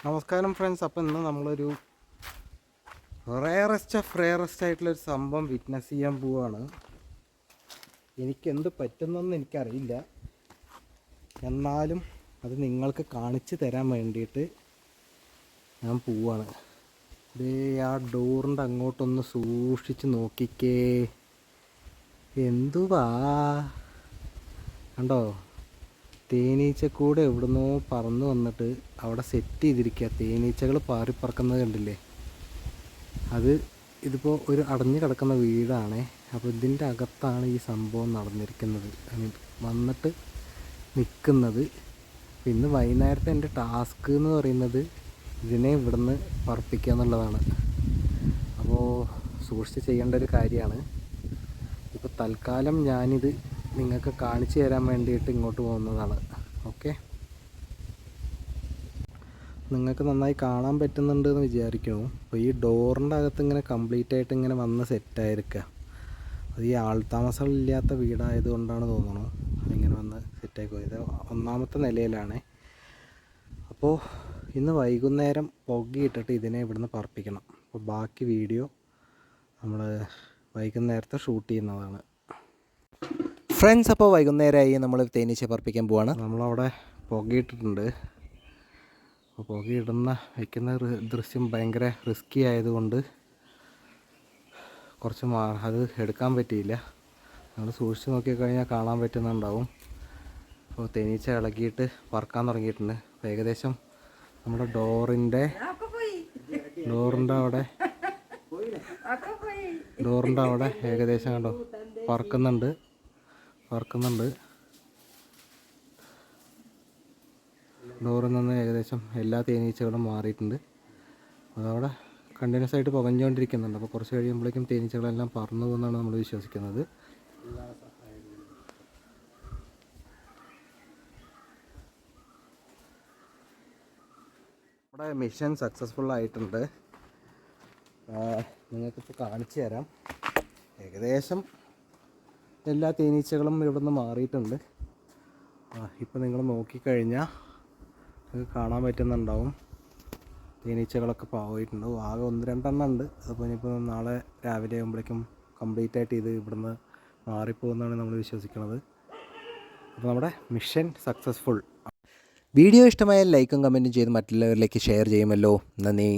നമസ്കാരം ഫ്രണ്ട്സ്. അപ്പോൾ ഇന്ന് നമ്മളൊരു റെയറസ്റ്റ് ആയിട്ടുള്ളൊരു സംഭവം വിറ്റ്നസ് ചെയ്യാൻ പോവുകയാണ്. എനിക്കെന്ത് പറ്റുന്നെന്ന് എനിക്കറിയില്ല, എന്നാലും അത് നിങ്ങൾക്ക് കാണിച്ചു തരാൻ വേണ്ടിയിട്ട് ഞാൻ പോവുകയാണ്. ഇതേ ആ ഡോറിൻ്റെ അങ്ങോട്ടൊന്ന് സൂക്ഷിച്ച് നോക്കിക്കേ. എന്തുവാ കണ്ടോ? തേനീച്ചക്കൂട് എവിടുന്നോ പറന്ന് വന്നിട്ട് അവിടെ സെറ്റ് ചെയ്തിരിക്കുക. തേനീച്ചകൾ പാറിപ്പറക്കുന്നത് കണ്ടില്ലേ? ഇതിപ്പോൾ ഒരു അടഞ്ഞു കിടക്കുന്ന വീടാണ്. അപ്പോൾ ഇതിൻ്റെ അകത്താണ് ഈ സംഭവം നടന്നിരിക്കുന്നത്, വന്നിട്ട് നിൽക്കുന്നത്. ഇന്ന് വൈകുന്നേരത്തെ എൻ്റെ ടാസ്ക് എന്ന് പറയുന്നത് ഇതിനെ ഇവിടുന്ന് പറപ്പിക്കുക എന്നുള്ളതാണ്. അപ്പോൾ സൂക്ഷിച്ച് ചെയ്യേണ്ട ഒരു കാര്യമാണ്. ഇപ്പോൾ തൽക്കാലം ഞാനിത് നിങ്ങൾക്ക് കാണിച്ചു തരാൻ വേണ്ടിയിട്ട് ഇങ്ങോട്ട് പോകുന്നതാണ്. ഓക്കെ, നിങ്ങൾക്ക് നന്നായി കാണാൻ പറ്റുന്നുണ്ട് എന്ന് വിചാരിക്കുന്നു. അപ്പോൾ ഈ ഡോറിൻ്റെ അകത്ത് ഇങ്ങനെ കംപ്ലീറ്റ് ആയിട്ട് ഇങ്ങനെ വന്ന് സെറ്റായിരിക്കുക. അത് ഈ ആൾതാമസമില്ലാത്ത വീടായതുകൊണ്ടാണ് തോന്നുന്നു അതിങ്ങനെ വന്ന് സെറ്റായി പോയത്. ഒന്നാമത്തെ നിലയിലാണ്. അപ്പോൾ ഇന്ന് വൈകുന്നേരം പുകയിട്ടിട്ട് ഇതിനെ ഇവിടുന്ന് പറപ്പിക്കണം. അപ്പോൾ ബാക്കി വീഡിയോ നമ്മൾ വൈകുന്നേരത്തെ ഷൂട്ട് ചെയ്യുന്നതാണ് ഫ്രണ്ട്സ്. അപ്പോൾ വൈകുന്നേരമായി നമ്മൾ തേനീച്ച പറപ്പിക്കാൻ പോവാണ്. നമ്മളവിടെ പുകയിട്ടിട്ടുണ്ട്. അപ്പോൾ പുകയിടുന്ന വയ്ക്കുന്ന ദൃശ്യം ഭയങ്കര റിസ്ക്കി ആയതുകൊണ്ട് കുറച്ച് അത് എടുക്കാൻ പറ്റിയില്ല. നമ്മൾ സൂക്ഷിച്ച് നോക്കിക്കഴിഞ്ഞാൽ കാണാൻ പറ്റുന്നുണ്ടാവും. അപ്പോൾ തേനീച്ച ഇളകിയിട്ട് പറക്കാൻ തുടങ്ങിയിട്ടുണ്ട്. അപ്പോൾ ഏകദേശം നമ്മുടെ ഡോറിൻ്റെ അവിടെ ഏകദേശം കണ്ടോ പറക്കുന്നുണ്ട്. ഡോറിൽ നിന്ന് ഏകദേശം എല്ലാ തേനീച്ചകളും മാറിയിട്ടുണ്ട്. അതവിടെ കണ്ടിന്യൂസ് ആയിട്ട് പുകഞ്ഞുകൊണ്ടിരിക്കുന്നുണ്ട്. അപ്പോൾ കുറച്ച് കഴിയുമ്പോഴേക്കും തേനീച്ചകളെല്ലാം പറന്നു പോകുമെന്നാണ് നമ്മൾ വിശ്വസിക്കുന്നത്. നമ്മുടെ മിഷൻ സക്സസ്ഫുൾ ആയിട്ടുണ്ട്. നിങ്ങൾക്കിപ്പോൾ കാണിച്ചു തരാം. ഏകദേശം എല്ലാ തേനീച്ചകളും ഇവിടുന്ന് മാറിയിട്ടുണ്ട്. ഇപ്പോൾ നിങ്ങൾ നോക്കിക്കഴിഞ്ഞാൽ നിങ്ങൾക്ക് കാണാൻ പറ്റുന്നുണ്ടാവും. തേനീച്ചകളൊക്കെ പോയിട്ടുണ്ട്. ആകെ 1-2 എണ്ണം ഉണ്ട്. അപ്പോൾ ഇനിയിപ്പോൾ നാളെ രാവിലെ ആകുമ്പോഴേക്കും കംപ്ലീറ്റ് ആയിട്ട് ഇത് ഇവിടുന്ന് മാറിപ്പോകുമെന്നാണ് നമ്മൾ വിശ്വസിക്കുന്നത്. അപ്പോൾ നമ്മുടെ മിഷൻ സക്സസ്ഫുൾ. വീഡിയോ ഇഷ്ടമായാൽ ലൈക്കും കമൻറ്റും ചെയ്ത് മറ്റുള്ളവരിലേക്ക് ഷെയർ ചെയ്യുമല്ലോ. നന്ദി.